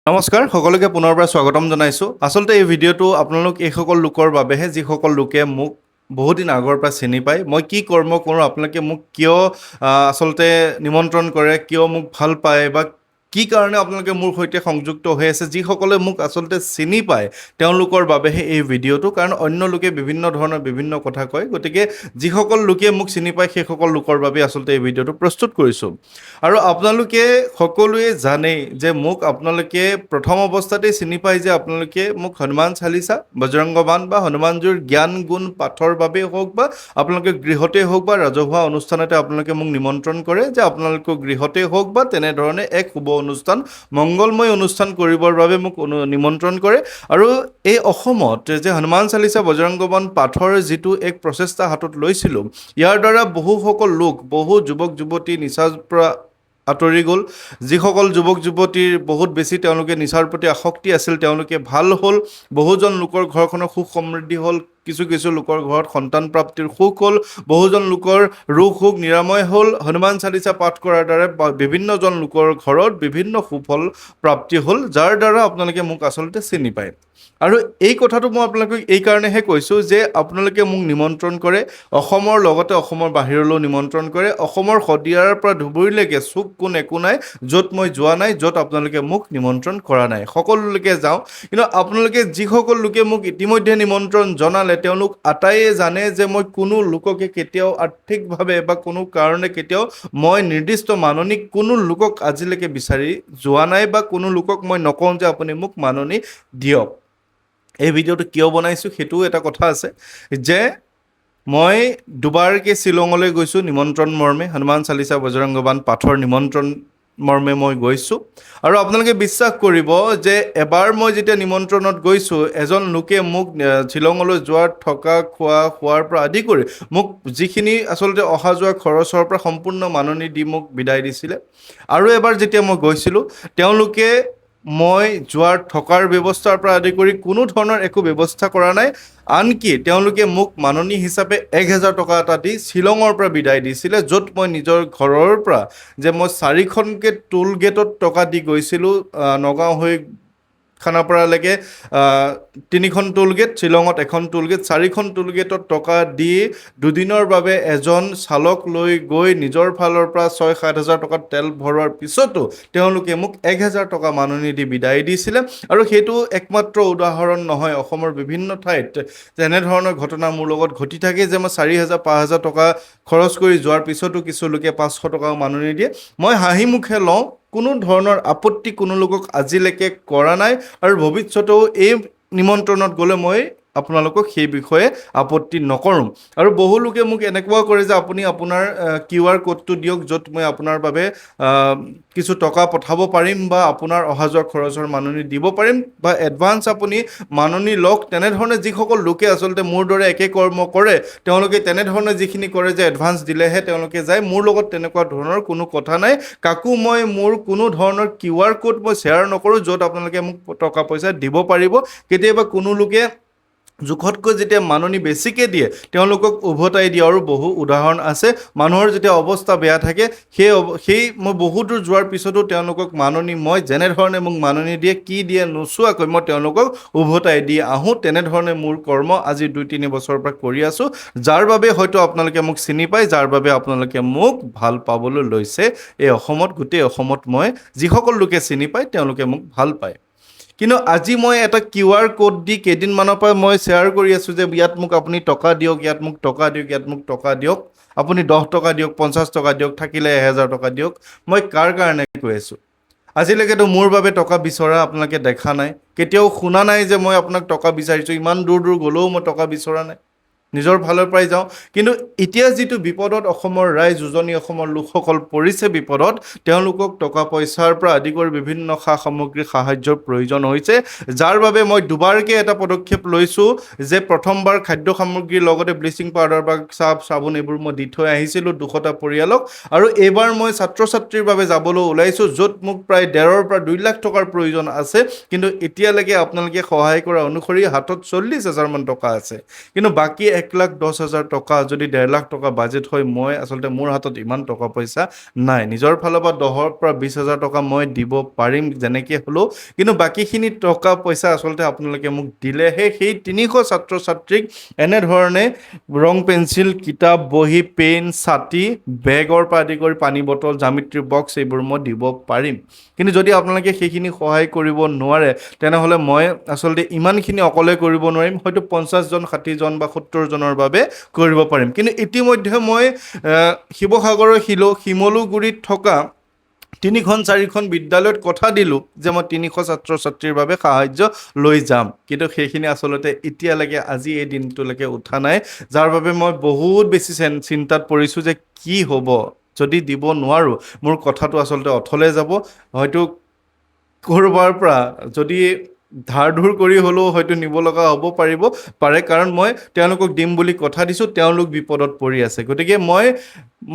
নমস্কাৰ সকলোকে পুনৰবাৰ স্বাগতম জনাইছোঁ আচলতে এই ভিডিঅ'টো আপোনালোক এইসকল লোকৰ বাবেহে যিসকল লোকে মোক বহুদিন আগৰ পৰা চিনি পায় মই কি কৰ্ম কৰোঁ আপোনালোকে মোক কিয় আচলতে নিমন্ত্ৰণ কৰে কিয় মোক ভাল পায় বা কি কাৰণে আপোনালোকে মোৰ সৈতে সংযুক্ত হৈ আছে যিসকলে মোক আচলতে চিনি পায় তেওঁলোকৰ বাবেহে এই ভিডিঅ'টো কাৰণ অন্য লোকে বিভিন্ন ধৰণৰ বিভিন্ন কথা কয় গতিকে যিসকল লোকে মোক চিনি পায় সেইসকল লোকৰ বাবে আচলতে এই ভিডিঅ'টো প্ৰস্তুত কৰিছোঁ আৰু আপোনালোকে সকলোৱে জানেই যে মোক আপোনালোকে প্ৰথম অৱস্থাতেই চিনি পায় যে আপোনালোকে মোক হনুমান চালিচা বজৰংগবান বা হনুমানজীৰ জ্ঞান গুণ পাঠৰ বাবেই হওক বা আপোনালোকে গৃহতেই হওক বা ৰাজহুৱা অনুষ্ঠানতে আপোনালোকে মোক নিমন্ত্ৰণ কৰে যে আপোনালোকৰ গৃহতেই হওক বা তেনেধৰণে এক শুভ অনুষ্ঠান মংগলময় অনুষ্ঠান কৰিবৰ বাবে মোক নিমন্ত্ৰণ কৰে আৰু এই অসমত যে হনুমান চালিচা বজৰংগবান পাঠৰ যিটো এক প্ৰচেষ্টা হাতত লৈছিলোঁ ইয়াৰ দ্বাৰা বহুসকল লোক বহু যুৱক যুৱতী নিচাৰ পৰা আঁতৰি গ'ল যিসকল যুৱক যুৱতীৰ বহুত বেছি তেওঁলোকে নিচাৰ প্ৰতি আসক্তি আছিল তেওঁলোকে ভাল হ'ল বহুজন লোকৰ ঘৰখনৰ সুখ সমৃদ্ধি হ'ল কিছু কিছু লোকৰ ঘৰত সন্তান প্ৰাপ্তিৰ সুখ হ'ল বহুজন লোকৰ ৰোগ শোক নিৰাময় হ'ল হনুমান চালিচা পাঠ কৰাৰ দ্বাৰা বিভিন্নজন লোকৰ ঘৰত বিভিন্ন সুফল প্ৰাপ্তি হ'ল যাৰ দ্বাৰা আপোনালোকে মোক আচলতে চিনি পায় আৰু এই কথাটো মই আপোনালোকক এই কাৰণেহে কৈছোঁ যে আপোনালোকে মোক নিমন্ত্ৰণ কৰে অসমৰ লগতে অসমৰ বাহিৰলৈও নিমন্ত্ৰণ কৰে অসমৰ শদিয়াৰ পৰা ধুবুৰীলৈকে চুক কোন একো নাই য'ত মই যোৱা নাই য'ত আপোনালোকে মোক নিমন্ত্ৰণ কৰা নাই সকলোলৈকে যাওঁ কিন্তু আপোনালোকে যিসকল লোকে মোক ইতিমধ্যে নিমন্ত্ৰণ জনালে তেওঁলোক আটাইয়ে জানে যে মই কোনো লোককে কেতিয়াও আৰ্থিকভাৱে বা কোনো কাৰণে কেতিয়াও মই নিৰ্দিষ্ট মাননি কোনো লোকক আজিলৈকে বিচাৰি যোৱা নাই বা কোনো লোকক মই নকওঁ যে আপুনি মোক মাননি দিয়ক এই ভিডিঅ'টো কিয় বনাইছোঁ সেইটোও এটা কথা আছে যে মই দুবাৰকৈ শ্বিলঙলৈ গৈছোঁ নিমন্ত্ৰণ মৰ্মে হনুমান চালিচা বজৰংগবান পাঠৰ নিমন্ত্ৰণ মৰ্মে মই গৈছোঁ আৰু আপোনালোকে বিশ্বাস কৰিব যে এবাৰ মই যেতিয়া নিমন্ত্ৰণত গৈছোঁ এজন লোকে মোক শ্বিলঙলৈ যোৱাৰ থকা খোৱাৰ পৰা আদি কৰি মোক যিখিনি আচলতে অহা যোৱা খৰচৰ পৰা সম্পূৰ্ণ মাননি দি মোক বিদায় দিছিলে আৰু এবাৰ যেতিয়া মই গৈছিলোঁ তেওঁলোকে মই যোৱাৰ থকাৰ ব্যৱস্থাৰ পৰা আদি কৰি কোনো ধৰণৰ একো ব্যৱস্থা কৰা নাই আনকি তেওঁলোকে মোক মাননি হিচাপে 1000 টকা এটা দি শ্বিলঙৰ পৰা বিদায় দিছিলে য'ত মই নিজৰ ঘৰৰ পৰা যে মই 4খনকৈ টোল গেটত টকা দি গৈছিলোঁ নগাঁও হৈ খানাপাৰালৈকে 3খন টোল গেট শ্বিলঙত 1খন টোল গেট 4খন টোল গেটত টকা দি দুদিনৰ বাবে এজন চালক লৈ গৈ নিজৰ ফালৰ পৰা 6-7 হাজাৰ টকা তেল ভৰোৱাৰ পিছতো তেওঁলোকে মোক 1000 টকা মাননি দি বিদায় দিছিলে আৰু সেইটো একমাত্ৰ উদাহৰণ নহয় অসমৰ বিভিন্ন ঠাইত তেনেধৰণৰ ঘটনা মোৰ লগত ঘটি থাকে যে মই 4000-5000 টকা খৰচ কৰি যোৱাৰ পিছতো কিছু লোকে 500 টকা মাননি দিয়ে মই হাঁহি মুখে লওঁ কোনো ধৰণৰ আপত্তি কোনো লোকক আজিলৈকে কৰা নাই আৰু ভৱিষ্যতেও এই নিমন্ত্ৰণত গ'লে মই আপোনালোকক সেই বিষয়ে আপত্তি নকৰোঁ আৰু বহু লোকে মোক এনেকুৱা কৰে যে আপুনি আপোনাৰ QR কোডটো দিয়ক য'ত মই আপোনাৰ বাবে কিছু টকা পঠাব পাৰিম বা আপোনাৰ অহা যোৱা খৰচৰ মাননি দিব পাৰিম বা এডভান্স আপুনি মাননি লওক তেনেধৰণে যিসকল লোকে আচলতে মোৰ দৰে একে কৰ্ম কৰে তেওঁলোকে তেনেধৰণে যিখিনি কৰে যে এডভান্স দিলেহে তেওঁলোকে যায় মোৰ লগত তেনেকুৱা ধৰণৰ কোনো কথা নাই কাকো মই মোৰ কোনো ধৰণৰ QR কোড মই শ্বেয়াৰ নকৰোঁ য'ত আপোনালোকে মোক টকা পইচা দিব পাৰিব কেতিয়াবা কোনো লোকে জোখতকৈ যেতিয়া মাননি বেছিকৈ দিয়ে তেওঁলোকক উভতাই দিয়াৰো বহু উদাহৰণ আছে মানুহৰ যেতিয়া অৱস্থা বেয়া থাকে সেই মই বহু দূৰ যোৱাৰ পিছতো তেওঁলোকক মাননি মই যেনেধৰণে মোক মাননি দিয়ে কি দিয়ে নোচোৱাকৈ মই তেওঁলোকক উভতাই দি আহোঁ তেনেধৰণে মোৰ কৰ্ম আজি 2-3 বছৰৰ পৰা কৰি আছোঁ যাৰ বাবে হয়তো আপোনালোকে মোক চিনি পায় যাৰ বাবে আপোনালোকে মোক ভাল পাবলৈ লৈছে এই অসমত গোটেই অসমত মই যিসকল লোকে চিনি পায় তেওঁলোকে মোক ভাল পায় কিন্তু আজি মই এটা QR কোড দি কেইদিনমানৰ পৰা মই শ্বেয়াৰ কৰি আছোঁ যে ইয়াত মোক আপুনি টকা দিয়ক ইয়াত মোক টকা দিয়ক ইয়াত মোক টকা দিয়ক আপুনি 10 টকা দিয়ক 50 টকা দিয়ক থাকিলে 1000 টকা দিয়ক মই কাৰ কাৰণে কৈ আছোঁ আজিলৈকেতো মোৰ বাবে টকা বিচৰা আপোনালোকে দেখা নাই কেতিয়াও শুনা নাই যে মই আপোনাক টকা বিচাৰিছোঁ ইমান দূৰ দূৰ গ'লেও মই টকা বিচৰা নাই নিজৰ ফালৰ পৰাই যাওঁ কিন্তু এতিয়া যিটো বিপদত অসমৰ ৰাইজ উজনি অসমৰ লোকসকল পৰিছে বিপদত তেওঁলোকক টকা পইচাৰ পৰা আদি কৰি বিভিন্ন সা সামগ্ৰী সাহায্যৰ প্ৰয়োজন হৈছে যাৰ বাবে মই দুবাৰকৈ এটা পদক্ষেপ লৈছোঁ যে প্ৰথমবাৰ খাদ্য সামগ্ৰীৰ লগতে ব্লিচিং পাউডাৰ বা চাৰ্ফ চাবোন এইবোৰ মই দি থৈ আহিছিলোঁ 200টা পৰিয়ালক আৰু এইবাৰ মই ছাত্ৰ ছাত্ৰীৰ বাবে যাবলৈ ওলাইছোঁ য'ত মোক প্ৰায় 1.5 পৰা 2 লাখ টকাৰ প্ৰয়োজন আছে কিন্তু এতিয়ালৈকে আপোনালোকে সহায় কৰা অনুসৰি হাতত 40,000 মান টকা আছে কিন্তু বাকী 1,10,000 টকা যদি 1.5 লাখ টকা বাজেট হয়, মই আচলতে মোৰ হাতত ইমান টকা পইচা নাই। নিজৰ ফালৰ পৰা 10,000 পৰা 20,000 টকা মই দিব পাৰিম যেনেকৈ হ'লেও, কিন্তু বাকীখিনি টকা পইচা আচলতে আপোনালোকে মোক দিলেহে সেই 300 ছাত্ৰ ছাত্ৰীক এনেধৰণে ৰং পেঞ্চিল, কিতাপ, বহী, পেন, ছাতি, বেগৰ পৰা আদি কৰি পানী বটল, জ্যামিতি বক্স এইবোৰ মই দিব পাৰিম। কিন্তু যদি আপোনালোকে সেইখিনি সহায় কৰিব নোৱাৰে, তেনেহ'লে মই আচলতে ইমানখিনি অকলে কৰিব নোৱাৰিম। হয়তো 50জন, 60জন বা 70জনৰ বাবে কৰিব পাৰিম। কিন্তু ইতিমধ্যে মই শিৱসাগৰৰ শিমলুগুৰিত থকা 3খন-4খন বিদ্যালয়ত কথা দিলোঁ যে মই 300 ছাত্ৰ ছাত্ৰীৰ বাবে সাহাৰ্য লৈ যাম, কিন্তু সেইখিনি আচলতে এতিয়ালৈকে আজি এই দিনটোলৈকে উঠা নাই, যাৰ বাবে মই বহুত বেছি চিন্তাত পৰিছোঁ যে কি হ'ব যদি দিব নোৱাৰোঁ। মোৰ কথাটো আচলতে অথলে যাব। হয়তো ক'ৰবাৰ পৰা যদি ধাৰ ধুৰ কৰি হ'লেও হয়তো নিব লগা হ'ব পাৰে, কাৰণ মই তেওঁলোকক দিম বুলি কথা দিছোঁ, তেওঁলোক বিপদত পৰি আছে। গতিকে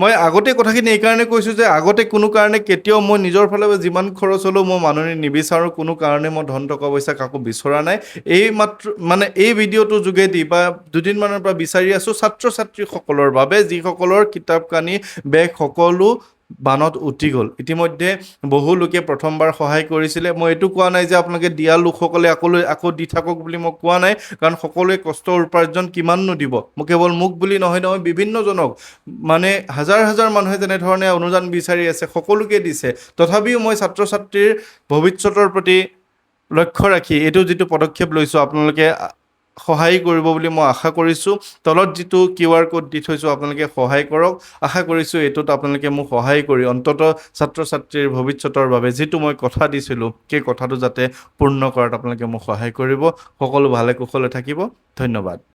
মই আগতে কথাখিনি এইকাৰণে কৈছোঁ যে আগতে কোনো কাৰণে কেতিয়াও মই নিজৰ ফালে যিমান খৰচ হ'লেও মই মানুহে নিবিচাৰোঁ, কোনো কাৰণে মই ধন টকা পইচা কাকো বিচৰা নাই। এই মাত্ৰ মানে এই ভিডিঅ'টোৰ যোগেদি বা দুদিনমানৰ পৰা বিচাৰি আছোঁ ছাত্ৰ ছাত্ৰীসকলৰ বাবে, যিসকলৰ কিতাপ কানি, বেগ সকলো বানত উটি গ'ল। ইতিমধ্যে বহু লোকে প্ৰথমবাৰ সহায় কৰিছিলে। মই এইটো কোৱা নাই যে আপোনালোকে দিয়া লোকসকলে আকৌ দি থাকক বুলি মই কোৱা নাই, কাৰণ সকলোৱে কষ্টৰ উপাৰ্জন কিমাননো দিব। মই কেৱল মোক বুলি নহয়, বিভিন্নজনক, মানে হাজাৰ হাজাৰ মানুহে যেনেধৰণে অনুদান বিচাৰি আছে সকলোকে দিছে। তথাপিও মই ছাত্ৰ ছাত্ৰীৰ ভৱিষ্যতৰ প্ৰতি লক্ষ্য ৰাখি এইটো যিটো পদক্ষেপ লৈছোঁ, আপোনালোকে সহায় কৰিব বুলি মই আশা কৰিছোঁ। তলত যিটো QR কোড দি থৈছোঁ আপোনালোকে সহায় কৰক। আশা কৰিছোঁ এইটোত আপোনালোকে মোক সহায় কৰি অন্ততঃ ছাত্ৰ ছাত্ৰীৰ ভৱিষ্যতৰ বাবে যিটো মই কথা দিছিলোঁ, সেই কথাটো যাতে পূৰ্ণ কৰাত আপোনালোকে মোক সহায় কৰিব। সকলো ভালে কুশলে থাকিব। ধন্যবাদ।